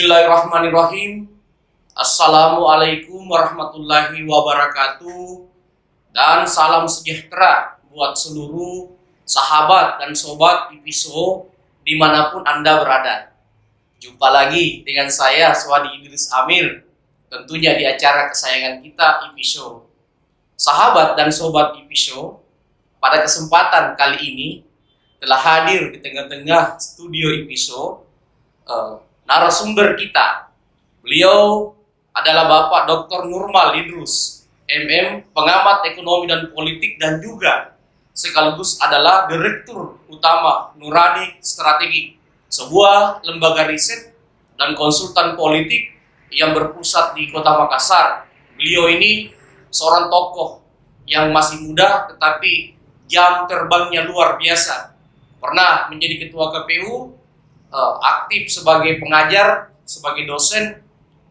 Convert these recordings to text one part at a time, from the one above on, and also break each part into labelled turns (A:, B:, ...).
A: Bismillahirrahmanirrahim. Assalamualaikum warahmatullahi wabarakatuh. Dan salam sejahtera buat seluruh sahabat dan sobat IPISO dimanapun Anda berada. Jumpa lagi dengan saya, Swadi Idris Amir, tentunya di acara kesayangan kita, IPISO. Sahabat dan sobat IPISO, pada kesempatan kali ini telah hadir di tengah-tengah studio IPISO narasumber kita. Beliau adalah Bapak Dr. Nurmal Idrus, MM, pengamat ekonomi dan politik, dan juga sekaligus adalah Direktur Utama Nurani Strategi, sebuah lembaga riset dan konsultan politik yang berpusat di Kota Makassar. Beliau ini seorang tokoh yang masih muda tetapi jam terbangnya luar biasa. Pernah menjadi ketua KPU, aktif sebagai pengajar, sebagai dosen,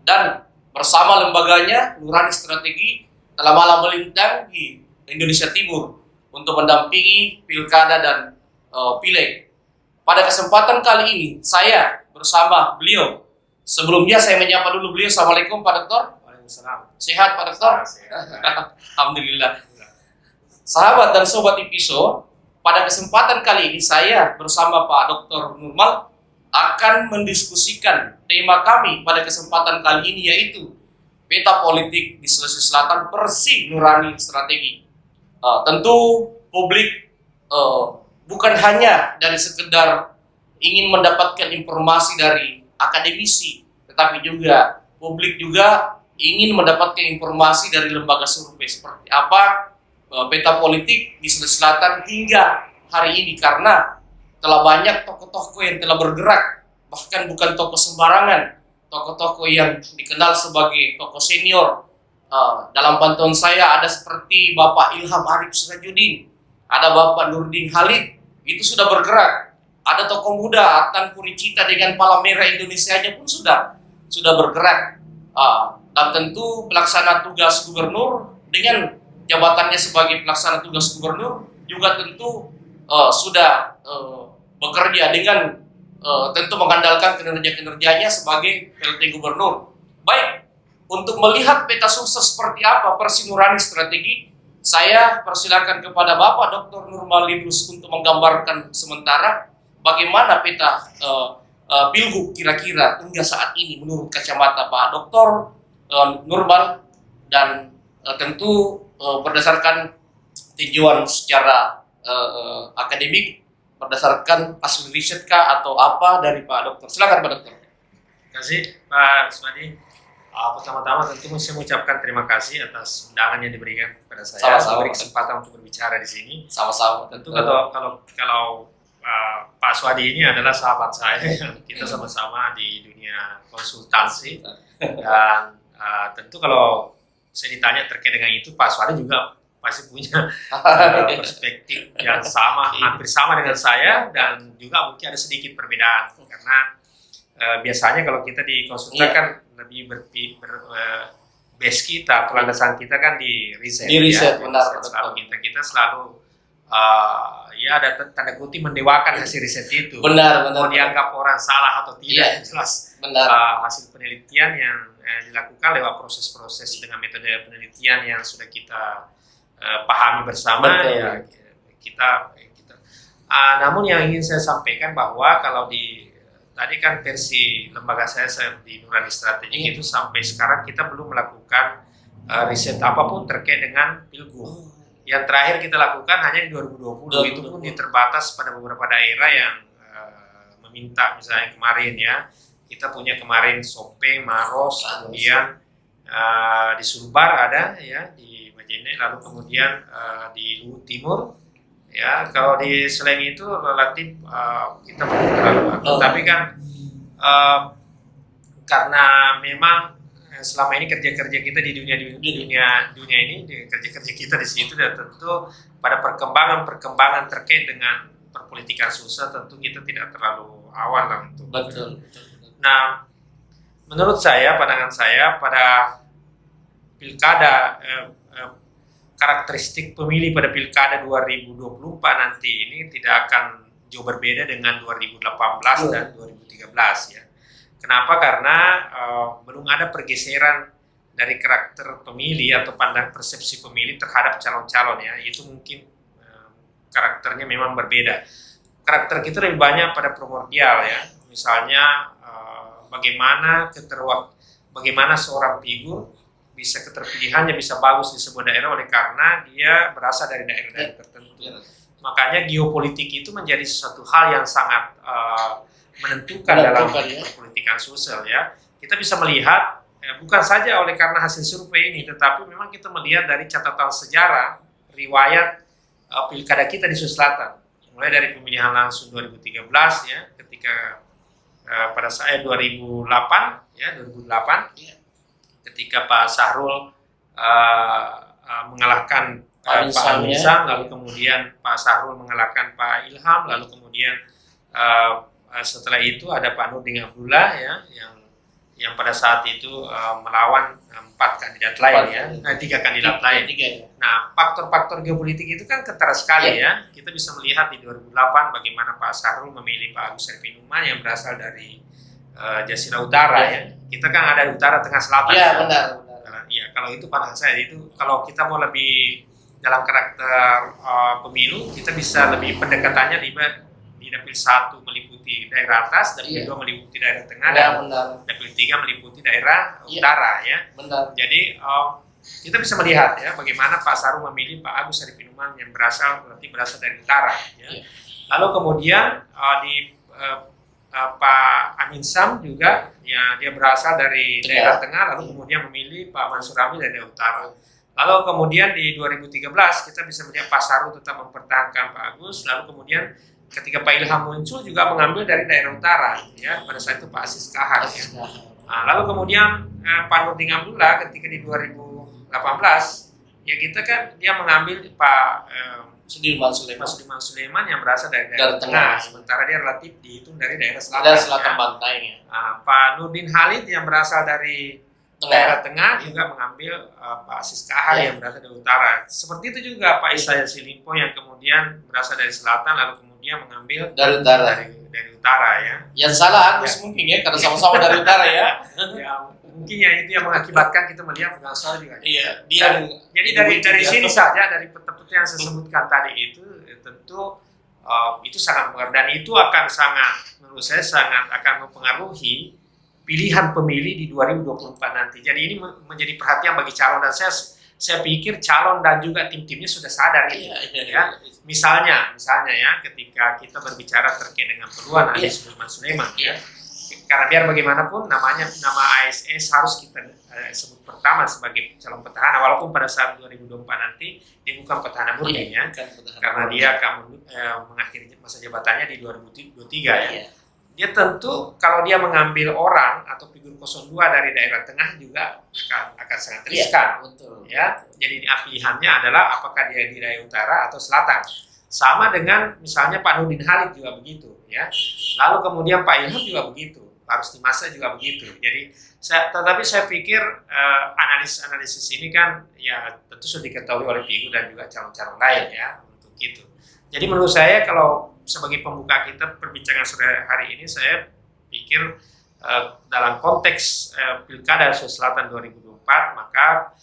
A: dan bersama lembaganya Nurani Strategi telah malah melintang di Indonesia Timur untuk mendampingi pilkada dan pileg. Pada kesempatan kali ini saya bersama beliau. Sebelumnya saya menyapa dulu beliau. Assalamualaikum Pak Dokter.
B: Waalaikumsalam.
A: Sehat Pak Dokter?
B: Sehat.
A: Alhamdulillah. Sahabat dan sobat IPISO, pada kesempatan kali ini saya bersama Pak Dr. Nurmal akan mendiskusikan tema kami pada kesempatan kali ini, yaitu peta politik di Sulawesi Selatan versi Nurani Strategi. Tentu publik bukan hanya dari sekedar ingin mendapatkan informasi dari akademisi, tetapi juga publik juga ingin mendapatkan informasi dari lembaga survei seperti apa peta politik di Sulawesi Selatan hingga hari ini, karena telah banyak tokoh-tokoh yang telah bergerak, bahkan bukan tokoh sembarangan, tokoh-tokoh yang dikenal sebagai tokoh senior. Dalam pantauan saya ada seperti Bapak Ilham Arif Sirajuddin, ada Bapak Nurdin Halid, itu sudah bergerak. Ada tokoh muda Atan Puricita dengan Palang Merah Indonesianya pun sudah bergerak. Dan tentu pelaksana tugas gubernur dengan jabatannya sebagai pelaksana tugas gubernur juga tentu sudah bekerja dengan tentu mengandalkan kinerja-kinerjanya sebagai PLT gubernur. Baik, untuk melihat peta sukses seperti apa versi Nurani Strategi, saya persilakan kepada Bapak Dr. Nurmal Idrus untuk menggambarkan sementara bagaimana peta Pilgub kira-kira hingga saat ini menurut kacamata Pak Dr. Nurmal, dan tentu berdasarkan tinjauan secara akademik, berdasarkan hasil riset kah atau apa dari Pak Dokter. Silakan Pak Dokter.
B: Terima kasih Pak Swadi. Pertama-tama tentu saya mengucapkan terima kasih atas undangan yang diberikan kepada saya, memberi kesempatan untuk berbicara di sini.
A: Sama-sama.
B: Tentu kalau Pak Swadi ini adalah sahabat saya, kita sama-sama di dunia konsultansi, dan tentu kalau saya ditanya terkait dengan itu, Pak Swadi juga pasti punya perspektif yang sama, hampir sama dengan saya, dan juga mungkin ada sedikit perbedaan, karena biasanya kalau kita di konsultan kan lebih base kita, landasan kita kan di riset.
A: Di riset,
B: ya,
A: benar.
B: Selalu kita selalu ya ada tanda kutip mendewakan hasil riset itu.
A: Benar.
B: Mau dianggap orang salah atau tidak, jelas.
A: Benar.
B: Hasil penelitian yang dilakukan lewat proses-proses dengan metode penelitian yang sudah kita pahami bersama.
A: Betul.
B: Ya kita. Namun yang ingin saya sampaikan bahwa kalau tadi kan versi lembaga saya di Nurani Strategi itu sampai sekarang kita belum melakukan riset apapun terkait dengan Pilgub. Yang terakhir kita lakukan hanya di 2020, itu pun terbatas pada beberapa daerah yang meminta, misalnya kemarin ya, kita punya kemarin Sope, Maros, kemudian di Sulbar ada ya, di Majene, lalu kemudian di Luhut Timur ya. Kalau di selain itu relatif kita belum terlalu aktif, tapi kan karena memang selama ini kerja-kerja kita di dunia ini, kerja-kerja kita di situ, dan tentu pada perkembangan terkait dengan perpolitikan susah, tentu kita tidak terlalu awal lah untuk.
A: Betul.
B: Nah, menurut saya, pandangan saya pada pilkada, karakteristik pemilih pada pilkada 2024 nanti ini tidak akan jauh berbeda dengan 2018 dan 2013 ya. Kenapa? Karena belum ada pergeseran dari karakter pemilih atau pandang persepsi pemilih terhadap calon-calon ya. Itu mungkin karakternya memang berbeda. Karakter kita lebih banyak pada primordial ya. Misalnya bagaimana seorang figur bisa keterpilihannya bisa bagus di sebuah daerah oleh karena dia berasal dari daerah-daerah tertentu. Makanya geopolitik itu menjadi sesuatu hal yang sangat menentukan dalam politikan sosial ya. Kita bisa melihat bukan saja oleh karena hasil survei ini, tetapi memang kita melihat dari catatan sejarah riwayat pilkada kita di Sulawesi Selatan, mulai dari pemilihan langsung 2013 ya, ketika pada saat 2008 ketika Pak Sahrul mengalahkan Pak Anisan, lalu kemudian Pak Sahrul mengalahkan Pak Ilham, lalu kemudian setelah itu ada Pak Nurdin Abdullah ya, yang pada saat itu melawan 4 kandidat lain ya, 3 kandidat lain. Nah, faktor-faktor geopolitik itu kan ketara sekali ya. Kita bisa melihat di 2008 bagaimana Pak Sahrul memilih Pak Agus Harimurti Yudhoyono yang berasal dari Jasira Utara ya. Kita kan ada utara, tengah, selatan.
A: Iya, benar.
B: Ya, kalau itu pandangan saya itu kalau kita mau lebih dalam karakter pemilu, kita bisa lebih pendekatannya di dapil 1 meliputi daerah atas, dapil 2 meliputi daerah tengah, dan dapil 3 meliputi daerah utara ya.
A: Benar.
B: Jadi kita bisa melihat ya bagaimana Pak Sahrul memilih Pak Agus Harimurti Yudhoyono yang berasal dari utara ya. Lalu kemudian di Pak Amin Sam juga ya, dia berasal dari daerah tengah, lalu kemudian memilih Pak Mansur Hamid dari daerah utara. Lalu kemudian di 2013 kita bisa melihat Pak Sahrul tetap mempertahankan Pak Agus, lalu kemudian ketika Pak Ilham muncul juga mengambil dari daerah utara ya, pada saat itu Pak Aziz Kahar ya. Nah, lalu kemudian Pak Nurdin Abdullah ketika di 2018 ya, kita kan dia mengambil Pak Sudirman Sulaiman yang berasal dari daerah tengah, sementara dia relatif dihitung dari daerah selatan
A: pantai ya.
B: Pak Nurdin Halid yang berasal dari daerah tengah juga mengambil Pak Aziz Kahar yang berasal dari utara. Seperti itu juga Pak Isaya Silimpo yang kemudian berasal dari selatan lalu kemudian mengambil dari utara ya. Yang salah Agus mungkin ya, karena sama-sama dari utara ya. Ya mungkin ya itu yang mengakibatkan kita melihat berasal juga. Iya. Jadi dari sini saja, dari peta-peta yang saya sebutkan tadi itu tentu itu sangat mempengaruhi, dan itu akan menurut saya sangat akan mempengaruhi pilihan pemilih di 2024 nanti. Jadi ini menjadi perhatian bagi calon, dan saya pikir calon dan juga tim-timnya sudah sadar itu. Ya. Misalnya ya, ketika kita berbicara terkait dengan peluang Anies Sulaiman ya. Karena biar bagaimanapun nama ASS harus kita sebut pertama sebagai calon petahana, walaupun pada saat 2024 nanti dia bukan petahana murni ya, karena dia akan mengakhiri masa jabatannya di 2023 ya. Dia tentu kalau dia mengambil orang atau figur 02 dari daerah tengah juga akan sangat riskan ya. Jadi pilihannya adalah apakah dia di daerah utara atau selatan. Sama dengan misalnya Pak Nurdin Halid juga begitu ya. Lalu kemudian Pak Ilham juga begitu. Harus di masa juga begitu. Jadi tetapi saya pikir analisis ini kan ya tentu sudah diketahui oleh figur dan juga calon-calon lain ya untuk itu. Jadi menurut saya kalau sebagai pembuka kita perbincangan sore hari ini, saya pikir dalam konteks Pilkada Sulawesi Selatan 2024 maka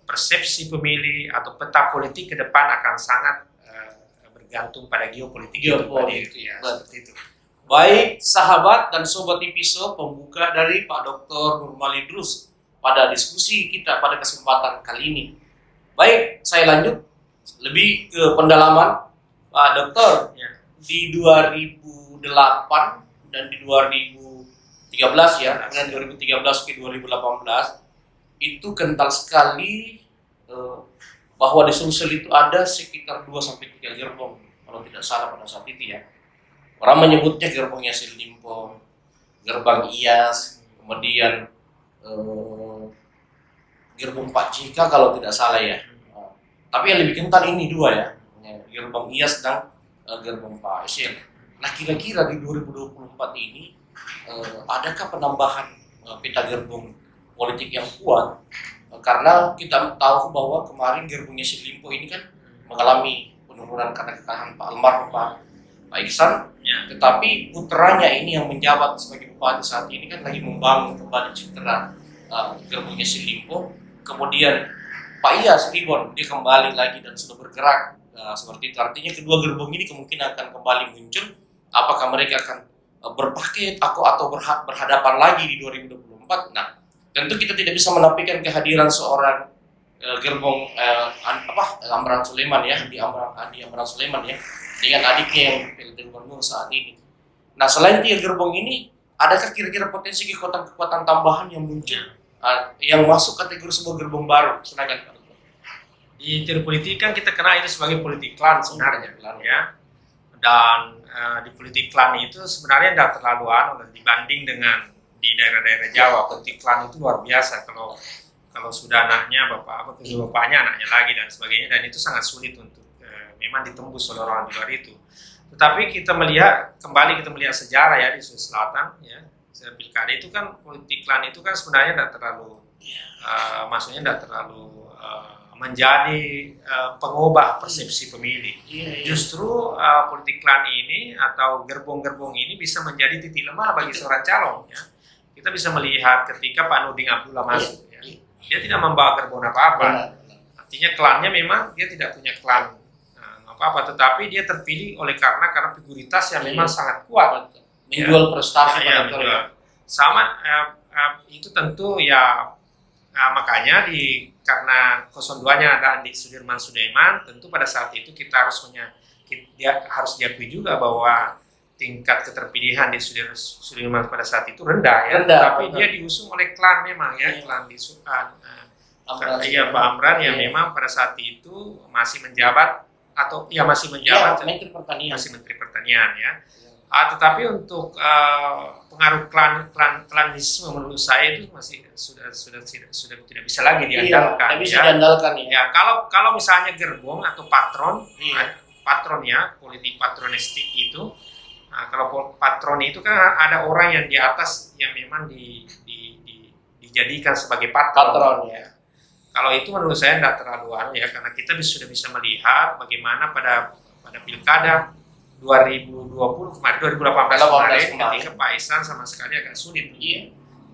B: persepsi pemilih atau peta politik ke depan akan sangat bergantung pada geopolitik itu ya, seperti itu.
A: Baik sahabat dan sobat Tipiso, pembuka dari Pak Dr. Nurmal Idrus pada diskusi kita pada kesempatan kali ini. Baik, saya lanjut lebih ke pendalaman Pak Dokter ya. Di 2008 dan di 2013 ya, dengan 2013 ke 2018 itu kental sekali bahwa di Sulsel itu ada sekitar 2-3 gerbong kalau tidak salah pada saat itu ya. Orang menyebutnya gerbongnya Silimpo, gerbang Iyas, kemudian gerbong Pak Jika kalau tidak salah ya. Tapi yang lebih kental ini 2 ya, gerbong Iyas dan gerbong Pak Isil. Nah kira-kira di 2024 ini adakah penambahan peta gerbong politik yang kuat? Karena kita tahu bahwa kemarin gerbongnya Silimpo ini kan mengalami penurunan karena kekalahan Pak almarhum Pak Pak Iksan,
B: Ya.
A: tetapi putranya ini yang menjabat sebagai bupati saat ini kan lagi membangun kembali citra gerbongnya si Limpo. Kemudian Pak Iyas Ribon dia kembali lagi dan sudah bergerak seperti itu. Artinya kedua gerbong ini kemungkinan akan kembali muncul. Apakah mereka akan berpaket atau berhadapan lagi di 2024? Nah, tentu kita tidak bisa menafikan kehadiran seorang gerbong Amran Sulaiman ya, Andi Amran Sulaiman ya, dengan adiknya yang PLT Gubernur saat ini. Nah, selain 3 gerbong ini, adakah kira-kira potensi kekuatan-kekuatan tambahan yang muncul yang masuk kategori sebuah gerbong baru? Silakan Pak.
B: Di teori politik kan kita kenal itu sebagai politik klan sebenarnya, ya. Dan di politik klan itu sebenarnya tidak terlalu dibanding dengan di daerah-daerah Jawa. Politik klan itu luar biasa kalau sudah anaknya bapaknya anaknya lagi dan sebagainya, dan itu sangat sulit untuk memang ditembus oleh orang di luar itu. Tetapi kita melihat sejarah ya di Sulawesi Selatan ya, pilkada itu kan politik klan itu kan sebenarnya tidak terlalu maksudnya tidak terlalu menjadi pengubah persepsi pemilih. Justru politik klan ini atau gerbong-gerbong ini bisa menjadi titik lemah bagi seorang calon ya. Kita bisa melihat ketika Pak Nurdin Abdullah masuk ya. Dia tidak membawa gerbong apa-apa. Artinya klannya memang dia tidak punya klan apa-apa, tetapi dia terpilih karena figuritas yang memang sangat kuat.
A: Menjual prestasi
B: ya. Sama itu tentu ya makanya karena 02-nya ada Andi Sudirman Sulaiman, tentu pada saat itu kita harus diakui juga bahwa tingkat keterpilihan di Sudirman pada saat itu rendah ya, tapi dia diusung oleh klan memang ya, klan di Pak Amran yang memang pada saat itu masih menjabat Menteri Pertanian ya. Tetapi untuk pengaruh klanisme menurut saya itu masih sudah tidak bisa lagi diandalkan. Ya, kalau misalnya gerbong atau patron ya, politik patronistik itu. Nah, kalau patron itu kan ada orang yang di atas yang memang dijadikan sebagai patron ya. Kalau itu menurut saya tidak terlalu ya, karena kita sudah bisa melihat bagaimana pada pilkada 2018 kemarin ketika Pak Ihsan sama sekali agak sulit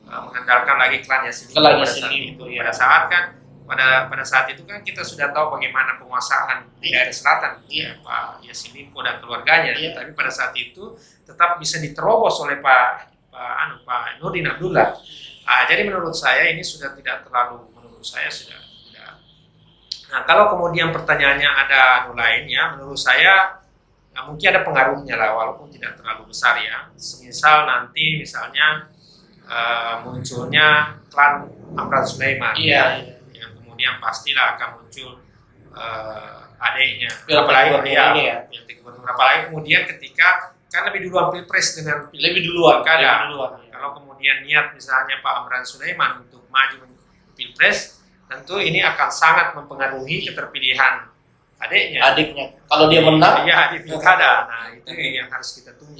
B: mengandalkan lagi klan Yassin Limpo pada saat itu. Pada saat itu kan kita sudah tahu bagaimana penguasaan di daerah selatan Pak Yassin Limpo dan keluarganya, tapi pada saat itu tetap bisa diterobos oleh Pak Nurdin Abdullah. Jadi menurut saya ini sudah tidak terlalu, sudah. Nah, kalau kemudian pertanyaannya ada lain ya, menurut saya mungkin ada pengaruhnya lah, walaupun tidak terlalu besar ya. Semisal nanti misalnya munculnya klan Amran Sulaiman yang pastilah akan muncul adiknya, apalagi kemudian ketika kan lebih duluan pilpres dengan kalau kemudian niat misalnya Pak Amran Sulaiman untuk maju pilpres, tentu ini akan sangat mempengaruhi keterpilihan adiknya
A: kalau dia menang
B: di pilkada. Nah, itu yang harus kita tunggu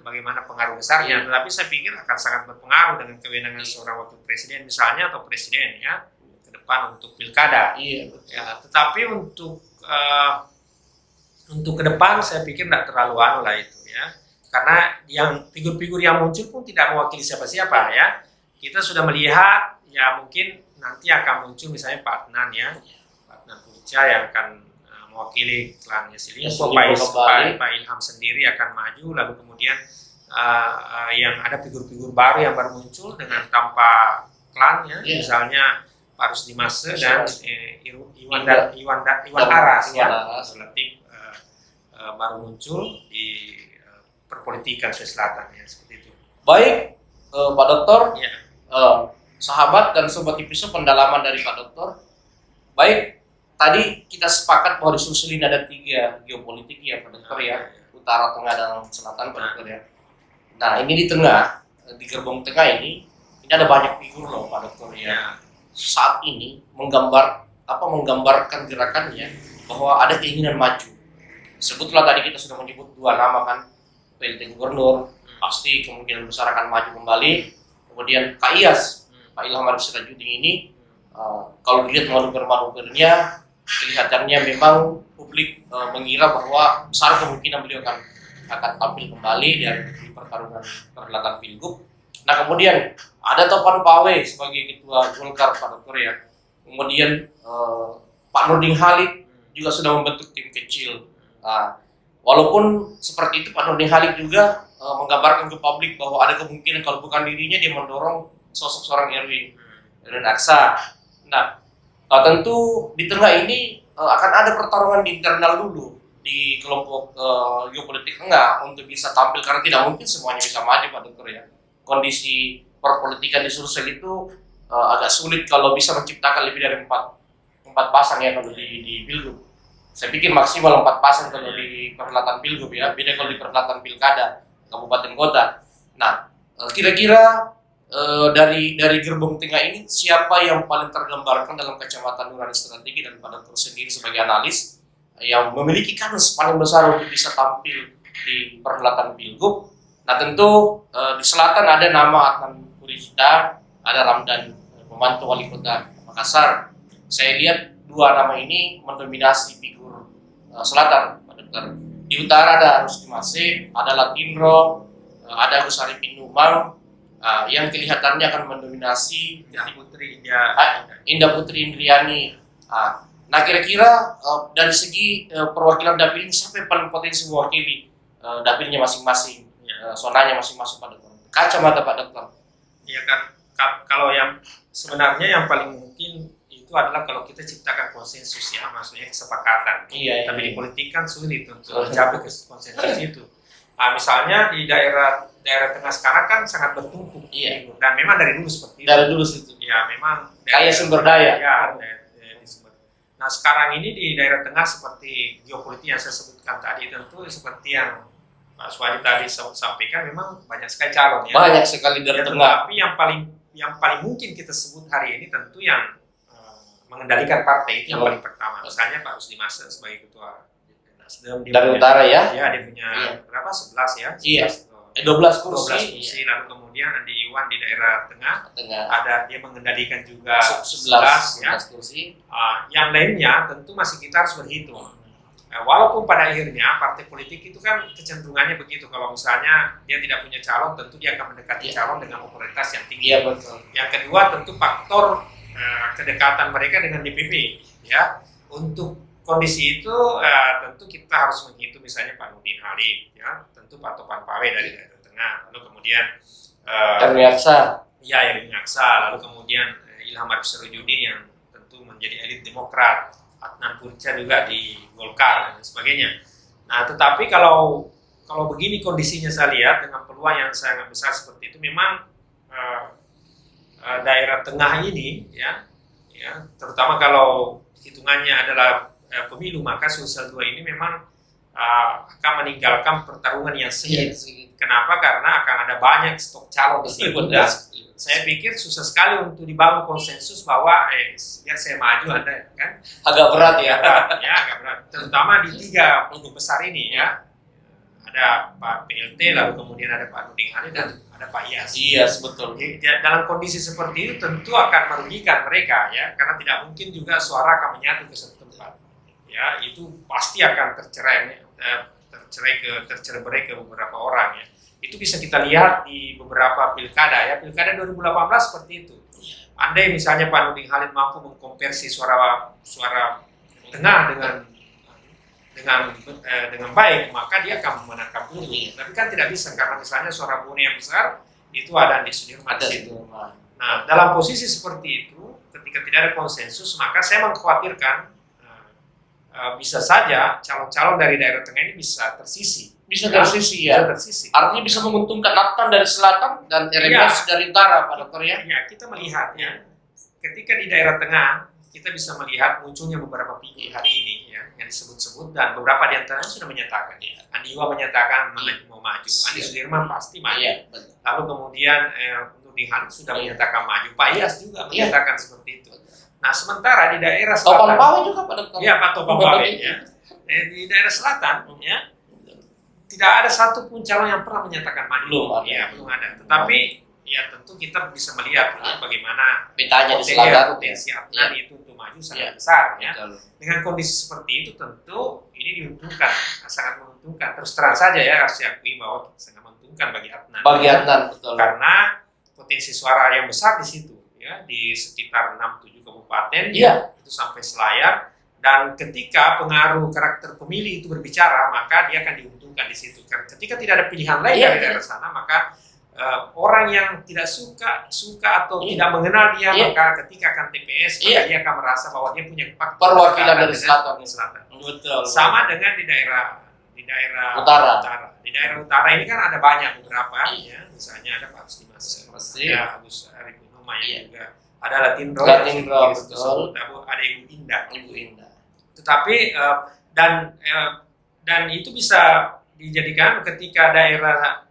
B: bagaimana pengaruh besarnya. Tetapi saya pikir akan sangat berpengaruh dengan kewenangan seorang wakil presiden misalnya atau presiden ya depan untuk pilkada. Ya, tetapi untuk ke depan saya pikir tidak terlalu lah itu ya. Karena yang figur-figur yang muncul pun tidak mewakili siapa-siapa ya. Kita sudah melihat ya mungkin nanti akan muncul misalnya Pak Adnan Purca yang akan mewakili klan Yassin Limpo, Pak Ilham sendiri akan maju, lalu kemudian yang ada figur-figur baru yang baru muncul dengan tanpa klan ya, misalnya Pak Rusdi Mase dan Iwan Aras relatif baru muncul di perpolitikan Sulawesi Selatan ya, seperti itu.
A: Baik, Pak Doktor, sahabat dan sobat Tipiso, pendalaman dari Pak Doktor. Baik, tadi kita sepakat bahwa di Sulsel ini ada 3 geopolitik ya Pak Doktor ya, utara, tengah, dan selatan Pak Doktor ya. Nah, ini di tengah, di gerbong tengah ini ada banyak figur loh Pak Doktor ya. Saat ini menggambarkan gerakannya bahwa ada keinginan maju. Sebutlah tadi kita sudah menyebut 2 nama kan, PLT Gubernur pasti kemungkinan besar akan maju kembali. Kemudian Kak Iyas, Pak Ilham Arif Sirajuddin ini kalau dilihat manuver-manuvernya kelihatannya memang publik mengira bahwa besar kemungkinan beliau akan tampil kembali di pertarungan perhelatan Pilgub. Nah kemudian ada Topan Pawe sebagai ketua Golkar pada Korea. Kemudian Pak Nurdin Halid juga sudah membentuk tim kecil. Nah, walaupun seperti itu Pak Nurdin Halid juga menggambarkan ke publik bahwa ada kemungkinan kalau bukan dirinya dia mendorong sosok seorang Erwin Aksa. Nah tentu di tengah ini akan ada pertarungan di internal dulu di kelompok geopolitik enggak untuk bisa tampil, karena tidak mungkin semuanya bisa maju Pak Dokter ya. Kondisi perpolitikan di Sulsel itu agak sulit kalau bisa menciptakan lebih dari empat pasang ya kalau di Pilgub. Saya pikir maksimal 4 pasang kalau di perhelatan Pilgub ya, beda kalau di perhelatan Pilkada kabupaten kota. Nah kira-kira dari gerbong tengah ini siapa yang paling tergambarkan dalam kacamata nurani strategi dan Pak Dokter sendiri sebagai analis yang memiliki kans paling besar untuk bisa tampil di perhelatan Pilgub? Nah tentu di selatan ada nama Adnan Purihita, ada Ramdan, pembantu wali kota Makassar. Saya lihat 2 nama ini mendominasi figur selatan, Pak Dokter. Di utara ada Rusdi Masih, ada Latindro, ada Gus Arifin Numang, yang kelihatannya akan mendominasi Indah Putri Indriani. Nah kira-kira dari segi perwakilan dapil ini siapa yang paling potensi mewakili dapilnya masing-masing, zonanya masing-masing Pak Dokter? Kacamata Pak Dokter.
B: Iya kan, kalau yang sebenarnya yang paling mungkin itu adalah kalau kita ciptakan konsensus ya, maksudnya kesepakatan.
A: Iya.
B: Tapi di politik kan sulit untuk mencapai konsensus itu. Misalnya di daerah tengah sekarang kan sangat bertumpuk.
A: Iya.
B: Dan memang dari dulu seperti itu.
A: Dari dulu situ.
B: Ya memang.
A: Kaya sumber daya.
B: Ya. Nah sekarang ini di daerah tengah seperti geopolitik yang saya sebutkan tadi, tentu seperti yang Pak Suwadi tadi sampaikan, memang banyak sekali calon ya.
A: Banyak sekali dari tengah.
B: Tapi yang paling mungkin kita sebut hari ini tentu yang mengendalikan partai itu yang paling pertama. Misalnya Pak Rusdi Masih sebagai ketua Nasdem
A: dari utara ya.
B: Ya dia punya berapa? 11 ya. 11,
A: iya. 12 kursi.
B: 12 kursi. Lalu kemudian Andi Iwan di daerah tengah. Ada dia mengendalikan juga
A: 11
B: ya.
A: kursi.
B: Yang lainnya tentu masih kita harus berhitung. Walaupun pada akhirnya partai politik itu kan kecenderungannya begitu. Kalau misalnya dia tidak punya calon, tentu dia akan mendekati calon dengan popularitas yang tinggi.
A: Iya betul.
B: Yang kedua tentu faktor kedekatan mereka dengan DPP ya. Untuk kondisi itu tentu kita harus menghitung misalnya Pak Nurdin Halid ya, tentu Pak Topan Pawe dari daerah tengah, lalu kemudian
A: Erwin Aksa.
B: Ya Erwin Aksa, lalu kemudian Ilham Arif Syarujudin yang tentu menjadi elit Demokrat, Adnan Purihita juga di Golkar dan sebagainya. Nah tetapi kalau begini kondisinya saya lihat dengan peluang yang sangat besar seperti itu, memang daerah tengah ini ya terutama kalau hitungannya adalah pemilu, maka Sulsel 2 ini memang akan meninggalkan pertarungan yang sengit. Kenapa? Karena akan ada banyak stok calon di situ. Saya pikir susah sekali untuk dibangun konsensus bahwa biar saya maju Anda kan.
A: Agak berat ya.
B: Agak berat. Terutama di 3 peluru besar ini ya. Ada Pak PLT, lalu kemudian ada Pak Nurdin Halid dan ada Pak Iyas.
A: Iya, betul.
B: Dalam kondisi seperti itu tentu akan merugikan mereka ya, karena tidak mungkin juga suara akan menyatu ke satu tempat. Ya, itu pasti akan tercerai ke beberapa orang ya. Itu bisa kita lihat di beberapa pilkada ya. Pilkada 2018 seperti itu. Andai misalnya Pak Nurdin Halid mampu mengkonversi suara tengah dengan baik, maka dia akan memenangkan Buni. Tapi kan tidak bisa, karena misalnya suara Buni yang besar itu ada di Sudirman di situ. Nah, dalam posisi seperti itu, ketika tidak ada konsensus, maka saya mengkhawatirkan bisa saja calon-calon dari daerah tengah ini bisa tersisi.
A: Bisa tersisi ya. Artinya bisa menguntungkan Nathan dari selatan dan RMS dari utara, Pak Dokter ya.
B: Ya, kita melihat ya. Ketika di daerah tengah kita bisa melihat munculnya beberapa figur hari ini ya, yang disebut-sebut, dan beberapa di antaranya sudah menyatakan ya. Andi Iwa menyatakan mau maju, Andi Sudirman pasti maju. Lalu kemudian Nurdin Halid sudah menyatakan maju, Pak Iyas juga menyatakan seperti itu. Nah sementara di daerah selatan,
A: Topan Pawe juga Pak Dokter.
B: Iya Pak Topan Pawe ya. Di daerah selatan ya tidak ada satupun calon yang pernah menyatakan maju. Belum ada. Tetapi ya tentu kita bisa melihat bagaimana
A: Petanya di Selatan.
B: potensi Adnan
A: Iya.
B: itu untuk maju sangat besar ya.
A: Betul.
B: Dengan kondisi seperti itu tentu ini diuntungkan, sangat menguntungkan. Terus terang saja ya harus diakui bahwa sangat menguntungkan bagi Adnan.
A: Bagi Adnan, betul.
B: Karena potensi suara yang besar di situ ya, di sekitar 6-7 kabupaten
A: Iya.
B: itu sampai Selayar. Dan ketika pengaruh karakter pemilih itu berbicara, maka dia akan diuntungkan di situ. Karena ketika tidak ada pilihan lain
A: Iya,
B: dari daerah sana, maka orang yang tidak suka atau tidak mengenal dia,
A: Iya.
B: maka ketika akan TPS, maka
A: Iya.
B: dia akan merasa bahwa dia punya
A: Perwakilan dari
B: dengan
A: selatan. Betul.
B: Sama dengan di daerah
A: Utara.
B: Di daerah utara ini kan ada banyak beberapa,
A: Iya.
B: ya. Misalnya ada Pak Dimas,
A: Pasti.
B: ada Agus Arifin Umay
A: Iya.
B: juga, ada Latin Roy,
A: Latin Roy, betul.
B: ada Ibu Indah.
A: Ibu Indah.
B: Tetapi dan itu bisa dijadikan ketika daerah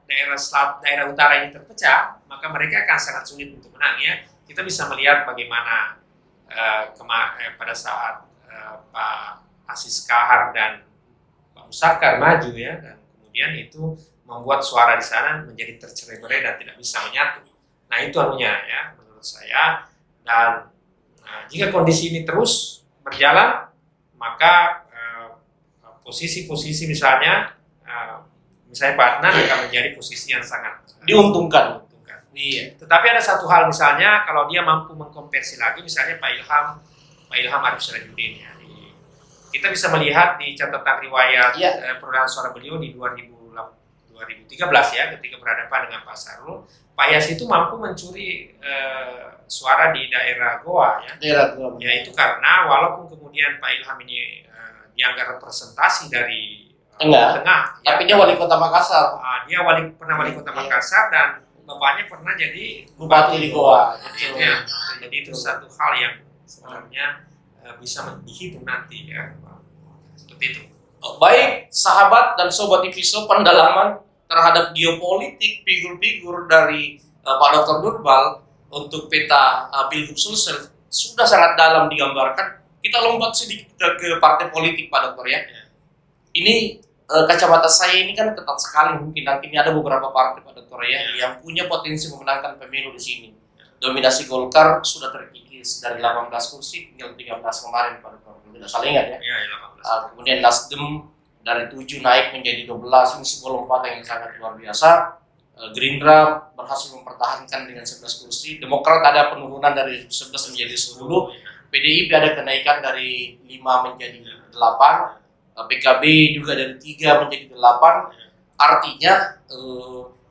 B: utara ini terpecah, maka mereka akan sangat sulit untuk menang ya. Kita bisa melihat bagaimana pada saat Pak Aziz Kahar dan Pak Musakar maju ya, dan kemudian itu membuat suara di sana menjadi tercerai-berai dan tidak bisa menyatu. Nah itu anunya ya menurut saya. Dan jika kondisi ini terus berjalan, maka posisi-posisi misalnya Pak Adnan akan menjadi posisi yang sangat
A: Diuntungkan. Iya.
B: Tetapi ada satu hal misalnya kalau dia mampu mengkonversi lagi misalnya Pak Ilham Arif Sirajuddin ya. Kita bisa melihat di catatan riwayat perolehan suara beliau di 2013 ya, ketika berhadapan dengan Pak Sarul, Pak Yas itu mampu mencuri suara di daerah Goa ya.
A: Daerah Goa.
B: Ya itu karena walaupun kemudian Pak Ilham ini dianggap representasi dari
A: Tengah,
B: ya,
A: tapi dia wali kota Makassar.
B: Dia pernah wali kota Makassar dan bapaknya pernah jadi
A: Bupati di Goa.
B: Betul. Ya. Jadi itu satu hal yang sebenarnya bisa dihitung nanti ya. Seperti itu.
A: Baik sahabat dan sobat Iviso, pendalaman terhadap geopolitik figur-figur dari Pak Dr. Nurbal untuk peta Pilgub Sulsel sudah sangat dalam digambarkan. Kita lompat sedikit ke partai politik Pak Dokter ya. Ini kacamata saya ini kan ketat sekali, mungkin nanti ini ada beberapa partai Pak Dokter ya yang punya potensi memenangkan pemilu di sini. Dominasi Golkar sudah terkikis dari 18 kursi tinggal 13 kemarin Pak Dokter. Tidak salah ingat ya.
B: Iya, 18.
A: Kemudian Nasdem dari 7 naik menjadi 12, ini sebuah lompatan yang sangat luar biasa. Gerindra berhasil mempertahankan dengan 11 kursi. Demokrat ada penurunan dari 11 menjadi 10. PDIP ada kenaikan dari 5 menjadi 8. PKB juga dari 3 menjadi 8. Artinya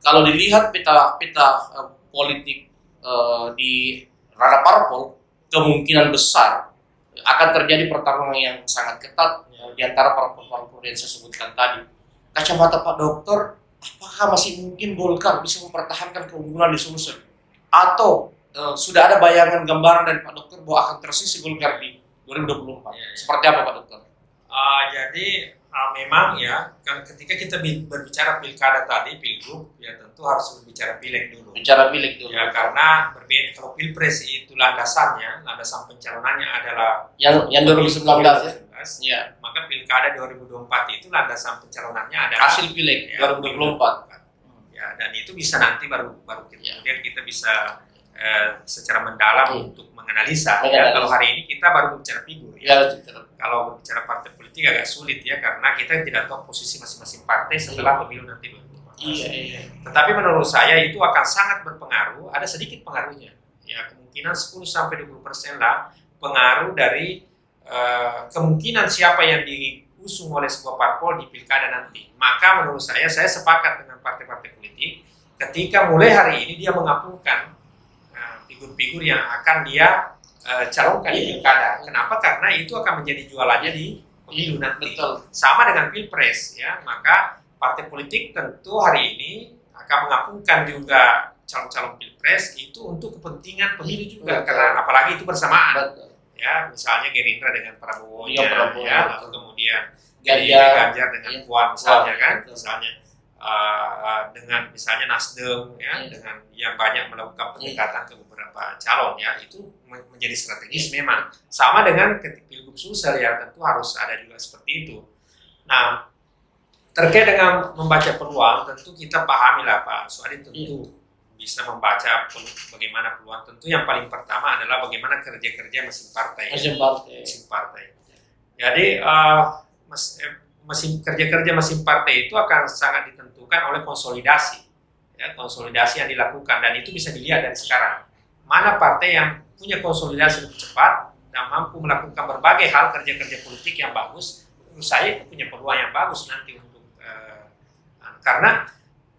A: kalau dilihat peta politik di ranah parpol, kemungkinan besar akan terjadi pertarungan yang sangat ketat di antara parpol-parpol yang saya sebutkan tadi. Kacamata Pak Dokter, apakah masih mungkin Golkar bisa mempertahankan keunggulan di Sulsel? Atau sudah ada bayangan gambaran dari Pak Dokter bahwa akan tersisih Golkar di 2024? Seperti apa Pak Dokter?
B: Jadi memang ya ketika kita berbicara pilkada tadi, pilgub ya tentu harus berbicara pileg dulu.
A: Bicara pileg dulu.
B: Ya karena berbeda kalau pilpres itu landasan pencalonannya adalah
A: yang 2019 ya. Ya.
B: Maka pilkada 2024 itu landasan pencalonannya adalah
A: Hasil pileg
B: ya,
A: 2024.
B: Ya dan itu bisa nanti baru kemudian kita bisa secara mendalam untuk menganalisa. Ya, kalau hari ini kita baru bicara figur ya. Kalau berbicara partai politik agak sulit ya karena kita tidak tahu posisi masing-masing partai setelah pemilu nanti.
A: Iya.
B: Tetapi menurut saya itu akan sangat berpengaruh, ada sedikit pengaruhnya. Ya kemungkinan 10-20% lah pengaruh dari kemungkinan siapa yang diusung oleh sebuah parpol di pilkada nanti. Maka menurut saya sepakat dengan partai-partai politik ketika mulai hari ini dia menggabungkan figur-figur yang akan dia calonkan di pilkada. Kenapa? Karena itu akan menjadi jualannya di pemilu nanti.
A: Betul.
B: Sama dengan pilpres ya, maka partai politik tentu hari ini akan menggabungkan juga calon-calon pilpres itu untuk kepentingan pemilu juga. Karena apalagi itu bersamaan.
A: Betul.
B: Ya, misalnya Gerindra dengan Prabowo
A: Iya, Prabowo,
B: ya, lalu kemudian
A: Ganjar
B: dengan
A: iya.
B: Puan misalnya kan,
A: Betul.
B: misalnya dengan misalnya Nasdem ya, dengan yang banyak melakukan pendekatan ke beberapa calon ya, itu menjadi strategis memang. Sama dengan ketika Pilgub Sulsel ya, tentu harus ada juga seperti itu. Nah, terkait dengan membaca peluang, tentu kita pahami lah Pak Suadi tentu bisa membaca bagaimana peluang. Tentu yang paling pertama adalah bagaimana kerja-kerja mesin partai. Mesin partai. Jadi mesin kerja-kerja mesin partai itu akan sangat ditentukan oleh konsolidasi, ya, konsolidasi yang dilakukan, dan itu bisa dilihat dari sekarang. Mana partai yang punya konsolidasi lebih cepat dan mampu melakukan berbagai hal kerja-kerja politik yang bagus, menurut saya itu punya peluang yang bagus nanti untuk karena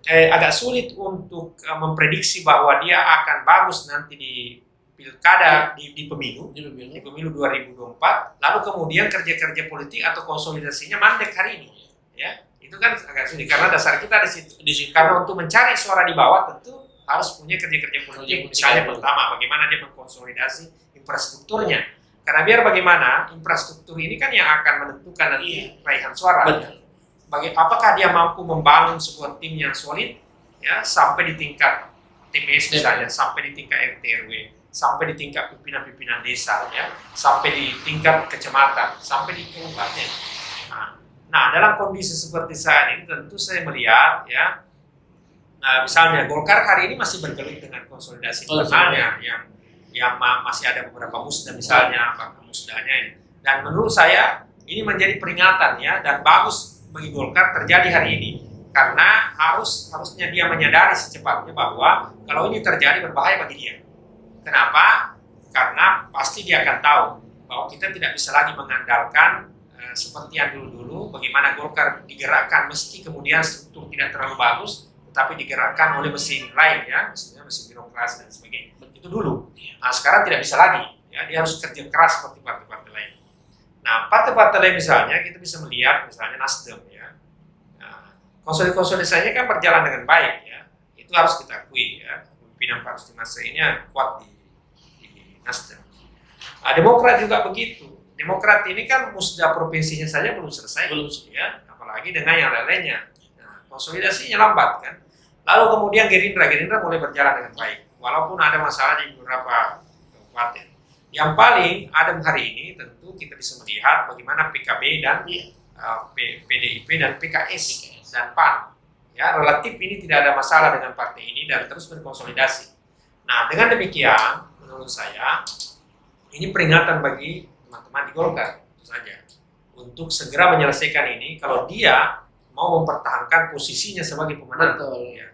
B: agak sulit untuk memprediksi bahwa dia akan bagus nanti di pilkada di pemilu 2024, lalu kemudian kerja-kerja politik atau konsolidasinya mandek hari ini, ya itu kan agak sulit karena dasar kita di situ. Karena untuk mencari suara di bawah tentu harus punya kerja-kerja politik. Misalnya pertama, bagaimana dia mengkonsolidasi infrastrukturnya, karena biar bagaimana infrastruktur ini kan yang akan menentukan nanti raihan suara. Apakah dia mampu membangun sebuah tim yang solid, ya sampai di tingkat TPS misalnya, sampai di tingkat RT RW, sampai di tingkat pimpinan-pimpinan desa, ya, sampai di tingkat kecamatan, sampai di kabupaten. Nah, dalam kondisi seperti saat ini tentu saya melihat, ya, misalnya Golkar hari ini masih bergelut dengan konsolidasi internalnya, yang masih ada beberapa musda misalnya, musdanya, dan menurut saya ini menjadi peringatan, ya, dan bagus bagi Golkar terjadi hari ini, karena harusnya dia menyadari secepatnya bahwa kalau ini terjadi berbahaya bagi dia. Kenapa? Karena pasti dia akan tahu bahwa kita tidak bisa lagi mengandalkan seperti yang dulu-dulu, bagaimana Golkar digerakkan meski kemudian struktur tidak terlalu bagus, tetapi digerakkan oleh mesin lain, ya, misalnya mesin birokrasi dan sebagainya. Itu dulu. Nah, sekarang tidak bisa lagi, ya, dia harus kerja keras seperti partai-partai lain. Nah, partai-partai lain misalnya kita bisa melihat misalnya Nasdem, ya. Nah, konsolidasinya kan berjalan dengan baik, ya. Itu harus kita akui, ya. Pimpinan Pak Rusdi Masih ini kuat di Nasdem. Nah, Demokrat juga begitu. Demokrat ini kan musda provinsinya saja belum selesai, ya, apalagi dengan yang lainnya. Nah, konsolidasinya lambat kan. Lalu kemudian Gerindra mulai berjalan dengan baik, walaupun ada masalah di beberapa kabupaten. Yang paling adem hari ini tentu kita bisa melihat bagaimana PKB dan PDIP dan PKS dan PAN. Ya, relatif ini tidak ada masalah dengan partai ini dan terus berkonsolidasi. Nah, dengan demikian menurut saya ini peringatan bagi teman-teman di Golkar tentu saja untuk segera menyelesaikan ini kalau dia mau mempertahankan posisinya sebagai pemenang. Ya.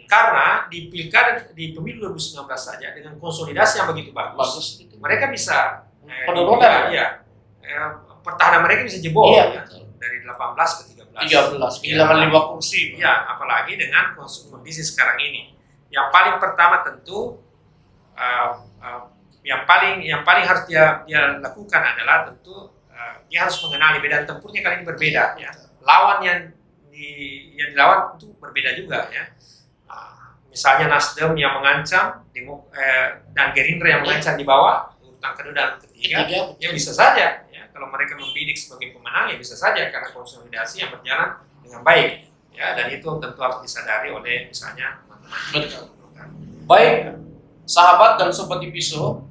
B: Karena di pilkada di pemilu 2019 saja dengan konsolidasi yang begitu bagus mereka bisa penurunan, pertahanan mereka bisa jebol, ya, dari 18 ke 13 kehilangan 5 kursi, ya, apalagi dengan kondisi sekarang ini. Yang paling pertama tentu yang paling harus dia lakukan adalah tentu dia harus mengenali medan tempurnya kali ini berbeda, ya. Lawan yang dilawan itu berbeda juga, ya. Misalnya Nasdem yang mengancam dan Gerindra yang mengancam di bawah urutan kedua dan ketiga, ya bisa saja, ya, kalau mereka membidik sebagai pemenang ya bisa saja karena konsolidasi yang berjalan dengan baik, ya, dan itu tentu harus disadari oleh misalnya teman-teman.
A: Baik, sahabat dan sobat Ipiso,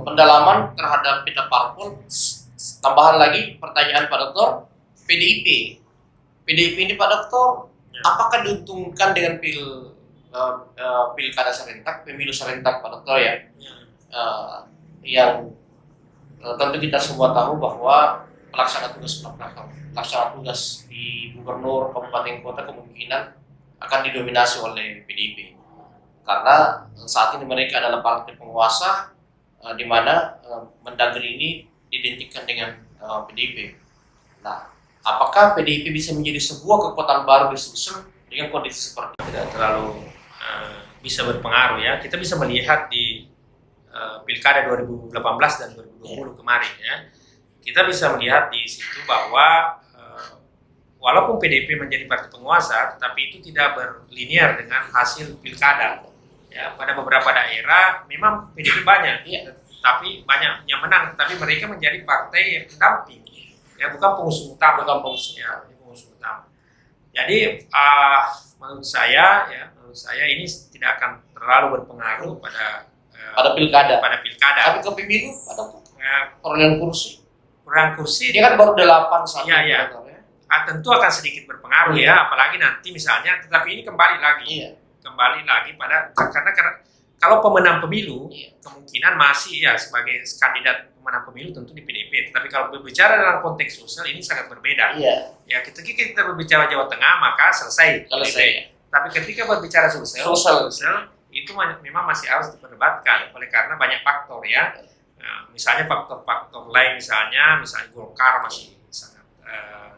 A: pendalaman terhadap peta parpol. Tambahan lagi pertanyaan Pak Dokter, PDIP ini Pak Dokter, apakah diuntungkan dengan pilkada serentak, pemilu serentak Pak Dokter, ya? Yang tentu kita semua tahu bahwa pelaksana tugas di gubernur kabupaten kota kemungkinan akan didominasi oleh PDIP karena saat ini mereka adalah partai penguasa, di mana Mendagri ini diidentikan dengan PDIP. Nah, apakah PDIP bisa menjadi sebuah kekuatan baru di Sulsel dengan kondisi seperti itu?
B: Tidak terlalu bisa berpengaruh, ya. Kita bisa melihat di pilkada 2018 dan 2020 kemarin, ya. Kita bisa melihat di situ bahwa walaupun PDIP menjadi partai penguasa, tetapi itu tidak berlinear dengan hasil pilkada. Ya, pada beberapa daerah memang PDIP banyak, tapi banyak yang menang, tapi mereka menjadi partai yang pendamping, ya, bukan pengusung utama, pengusung utama. Jadi menurut saya ini tidak akan terlalu berpengaruh pada
A: pilkada.
B: Tapi
A: ke pemilu ada perolehan kursi. Dia kan baru 8 saja.
B: Tentu akan sedikit berpengaruh, ya, apalagi nanti misalnya, tetapi ini kembali lagi. kembali lagi pada karena kalau pemenang pemilu
A: Iya.
B: kemungkinan masih ya sebagai kandidat pemenang pemilu tentu di PDIP. Tapi kalau berbicara dalam konteks sosial ini sangat berbeda.
A: Iya.
B: Ya ketika kita berbicara Jawa Tengah maka selesai.
A: Selesai.
B: PDIP. Tapi ketika berbicara sosial itu memang masih harus diperdebatkan oleh karena banyak faktor ya. Nah, misalnya faktor-faktor lain misalnya Golkar masih sangat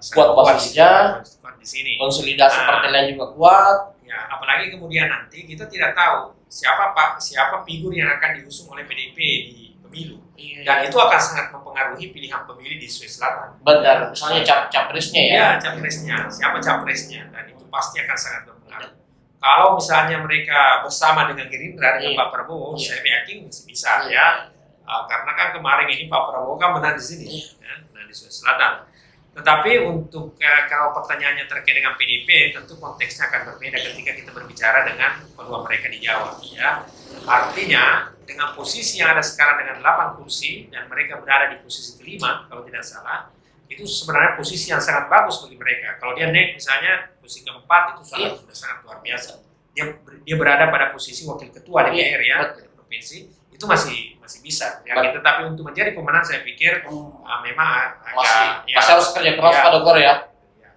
A: Kuat posisinya,
B: kuat di sini.
A: konsolidasi
B: Nah,
A: partai lain juga kuat.
B: Ya, apalagi kemudian nanti kita tidak tahu siapa figur yang akan diusung oleh PDIP di pemilu. Dan itu akan sangat mempengaruhi pilihan pemilih di Sulawesi Selatan.
A: Benar, misalnya capresnya ya.
B: Ya, capresnya, siapa capresnya, dan itu pasti akan sangat berpengaruh. Kalau misalnya mereka bersama dengan Gerindra dengan
A: Iya.
B: Pak Prabowo,
A: Iya.
B: saya yakin masih bisa ya. Karena kan kemarin ini Pak Prabowo kan menang di sini, ya, menang di Sulawesi Selatan. Tetapi untuk kalau pertanyaannya terkait dengan PDIP, tentu konteksnya akan berbeda ketika kita berbicara dengan peluang mereka di Jawa. Ya. Artinya dengan posisi yang ada sekarang dengan 8 kursi dan mereka berada di posisi kelima kalau tidak salah, itu sebenarnya posisi yang sangat bagus bagi mereka. Kalau dia naik misalnya posisi keempat itu sudah sangat luar biasa. Dia berada pada posisi wakil ketua DPR ya provinsi itu masih bisa. Ya, tetapi untuk menjadi pemenang saya pikir memang agak
A: masih harus kerja keras Pak Dokter ya.
B: Ya.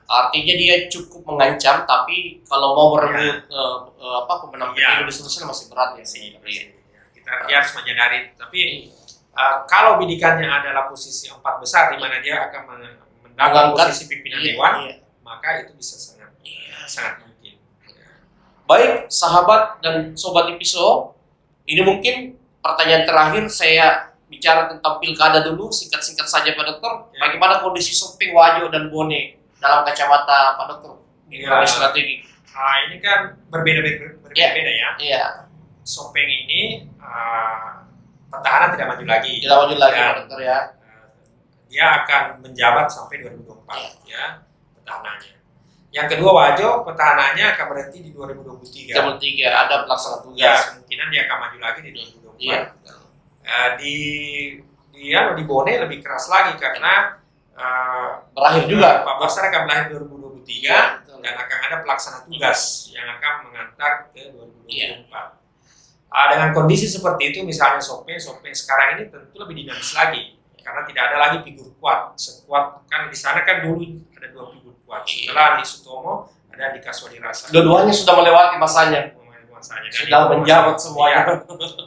A: Artinya dia cukup mengancam, tapi kalau mau merebut pemenang pemilu di Sulawesi masih berat ya.
B: Dia harus menyadari. Tapi kalau bidikannya adalah posisi 4 besar di mana dia akan mendapat posisi pimpinan dewan, maka itu bisa sangat mungkin.
A: Baik, sahabat dan sobat Ipiso, ini mungkin pertanyaan terakhir saya bicara tentang pilkada dulu, singkat-singkat saja Pak Dokter. Bagaimana kondisi Sopeng, Wajo, dan Bone dalam kacamata Pak Dokter di strategi?
B: Ini kan berbeda-beda ya.
A: Iya.
B: Sopeng ini petahana tidak maju lagi.
A: Tidak maju lagi Pak Dokter ya.
B: Dia akan menjabat sampai 2024 ya petahananya. Yang kedua Wajo, petahananya akan berhenti di 2023.
A: 2023 ada pelaksana tugas.
B: Ya, kemungkinan dia akan maju lagi di 2024.
A: Iya.
B: Di Bone lebih keras lagi karena
A: berakhir juga.
B: Pak Basar akan berakhir 2023 dan akan ada pelaksana tugas yang akan mengantar ke 2024. Dengan kondisi seperti itu, misalnya Sopeng sekarang ini tentu lebih dinamis lagi karena tidak ada lagi figur kuat. Sekuat kan di sana kan dulu ada 2 figur kuat. Setelah di Sutomo ada di Kaswadirasa.
A: Dua-duanya sudah melewati masanya. Sudah menjabat semuanya.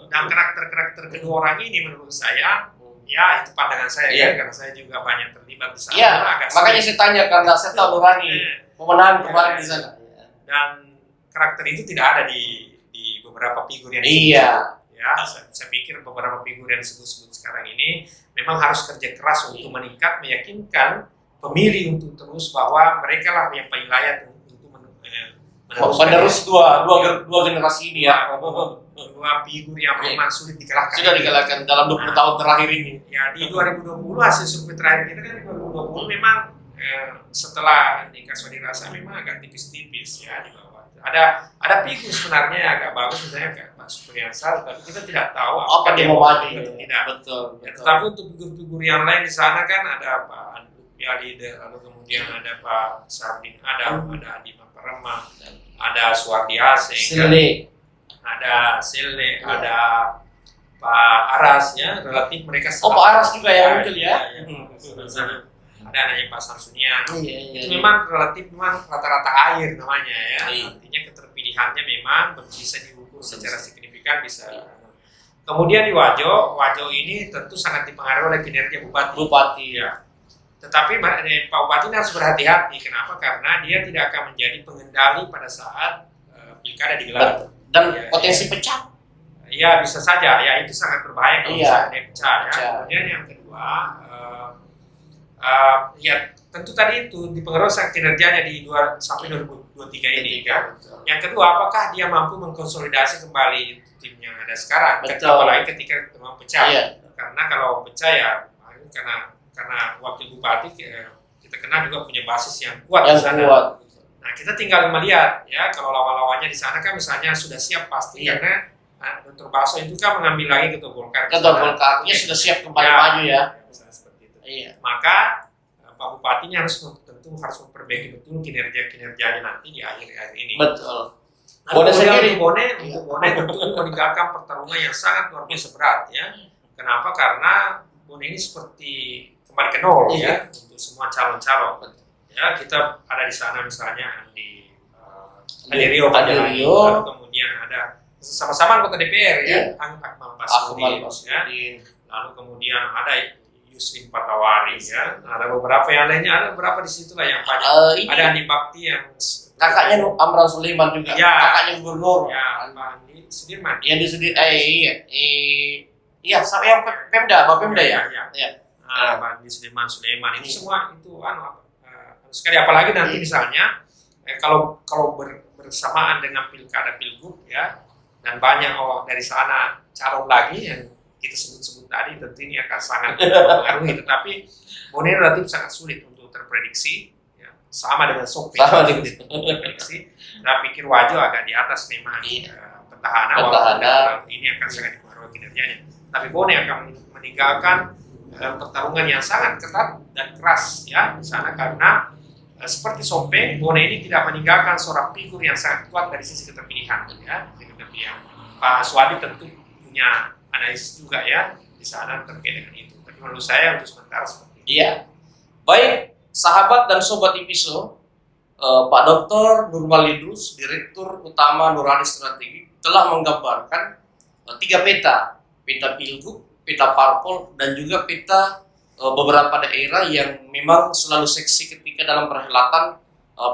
B: Dan karakter kedua orang ini menurut saya, ya itu pandangan saya ya, karena saya juga banyak terlibat di sana.
A: Iya, makanya saya tanya karena saya tahu Nurani pemenang kemarin di sana.
B: Dan karakter itu tidak ada di beberapa figur yang
A: Iya.
B: Ya, saya pikir beberapa figur yang disebut-sebut sekarang ini memang harus kerja keras untuk meningkat, meyakinkan pemilih untuk terus bahwa mereka lah yang paling layak untuk
A: menerus dua generasi ini ya.
B: Dua figur yang memang sulit dikalahkan.
A: Sudah dikalahkan dalam 20 tahun terakhir ini.
B: Ya, di 2020 hasil survei terakhir kita kan 2020 memang setelah di Kaswadirasa memang agak tipis-tipis ya di bawah. Ada figur sebenarnya yang agak bagus misalnya kayak Pak Supriyansa, tapi kita tidak tahu
A: apa dia mau maju
B: atau
A: gitu.
B: tidak.
A: Betul.
B: Tetapi untuk figur-figur yang lain di sana kan ada Pak Yalide, lalu kemudian ada Pak Sardin, ada Adi Maparema, ada Suwardi Aseng, ada Silne, ada Pak Aras ya, relatif mereka
A: Pak Aras juga yang muncul ya.
B: Ada anaknya Pak Samsunia.
A: Itu
B: memang relatif rata-rata air namanya ya. Artinya keterpilihannya memang bisa diukur secara signifikan bisa. Kemudian di Wajo ini tentu sangat dipengaruhi oleh kinerja bupati ya. Tetapi Pak Bupati harus berhati-hati. Kenapa? Karena dia tidak akan menjadi pengendali pada saat pilkada digelar.
A: Dan potensi pecah.
B: Iya bisa saja. Ya itu sangat berbahaya kalau misalnya dia pecah. Ya. Kemudian yang kedua, ya tentu tadi itu dipengaruhi kinerjanya di sampai 2023 ini kan. Yang kedua, apakah dia mampu mengkonsolidasi kembali tim yang ada sekarang? Apalagi ketika mau pecah. Karena kalau pecah ya karena wakil bupati kita kenal juga punya basis yang kuat di sana. Nah kita tinggal melihat ya kalau lawan-lawannya di sana kan misalnya sudah siap pasti karena Dr. Baso itu kan mengambil lagi ketua Golkar.
A: Ketua Golkarnya sudah siap kembali maju ya.
B: Seperti itu. Maka Pak Bupatinya tentu harus memperbaiki betul kinerjanya nanti di akhir ini.
A: Betul. Bone
B: kemudian
A: sendiri.
B: untuk Bone tentu meninggalkan pertarungan yang sangat luar biasa berat ya. Kenapa? Karena Bone ini seperti kembali ke nol ya untuk semua calon-calon. Ya, kita ada di sana misalnya Andi Rio, lalu kemudian ada sama-sama anggota DPR ya, Akmal Pasudin, ya. Lalu kemudian ada Yusrin Patawari ya, ada beberapa yang lainnya, ada beberapa di situ lah yang banyak. Ada Andi Bakti yang
A: kakaknya Amran Sulaiman juga,
B: ya,
A: kakaknya gubernur.
B: Ya, Andi Sudirman.
A: Iya di Sudirman, iya, sama yang Pemda, Bapemda ya.
B: Pak Andi Sulaiman itu semua itu sekali, apalagi nanti misalnya kalau bersamaan dengan pilkada pilgub ya, dan banyak orang dari sana calon lagi yang kita sebut-sebut tadi, tentu ini akan sangat mempengaruhi. Tetapi Bone relatif sangat sulit untuk terprediksi ya, sama dengan Sope terprediksi. Saya pikir Wajo agak di atas memang petahana, walaupun ini akan sangat dipengaruhi kinerjanya. Tapi Bone akan meninggalkan pertarungan yang sangat ketat dan keras ya di sana, karena seperti Sope, Bone ini tidak meninggalkan seorang figur yang sangat kuat dari sisi keterpilihan ya. Pak Suwadi tentu punya analisis juga ya di sana terkait dengan itu. Tapi menurut saya untuk sementara seperti itu.
A: Iya. Baik, sahabat dan sobat IPISO, Pak Dr. Nurmal Idrus, Direktur Utama Nurani Strategi, telah menggambarkan 3 peta pilgub, peta parpol, dan juga peta beberapa daerah yang memang selalu seksi ketika dalam perhelatan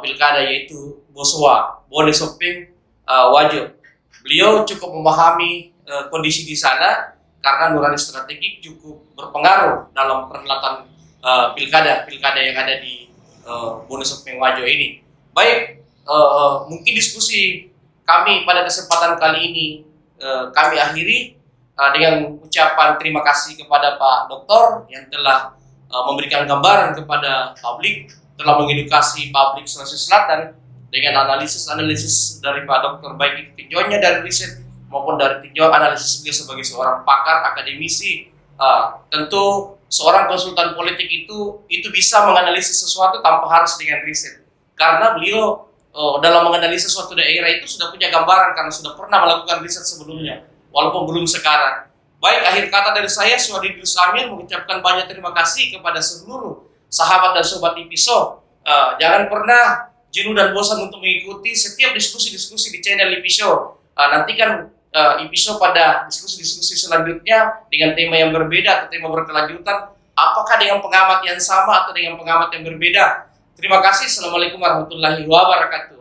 A: pilkada, yaitu Boswa, Bone Sopeng, Wajo. Beliau cukup memahami kondisi di sana karena Nurani Strategik cukup berpengaruh dalam perhelatan pilkada yang ada di Bone Sopeng Wajo ini. Baik, mungkin diskusi kami pada kesempatan kali ini kami akhiri dengan ucapan terima kasih kepada Pak Doktor yang telah memberikan gambaran kepada publik, telah mengedukasi publik Sulawesi Selatan dengan analisis dari Pak Doktor, baik itu tinjauannya dari riset maupun dari tinjau analisis beliau sebagai seorang pakar akademisi. Tentu seorang konsultan politik itu bisa menganalisis sesuatu tanpa harus dengan riset, karena beliau dalam menganalisis suatu daerah itu sudah punya gambaran karena sudah pernah melakukan riset sebelumnya, walaupun belum sekarang. Baik, akhir kata dari saya, Suwadi Idrus Amir, mengucapkan banyak terima kasih kepada seluruh sahabat dan sobat IPISO. Jangan pernah jenuh dan bosan untuk mengikuti setiap diskusi-diskusi di channel IPISO. Nantikan IPISO pada diskusi-diskusi selanjutnya dengan tema yang berbeda atau tema berkelanjutan, apakah dengan pengamat yang sama atau dengan pengamat yang berbeda. Terima kasih. Assalamualaikum warahmatullahi wabarakatuh.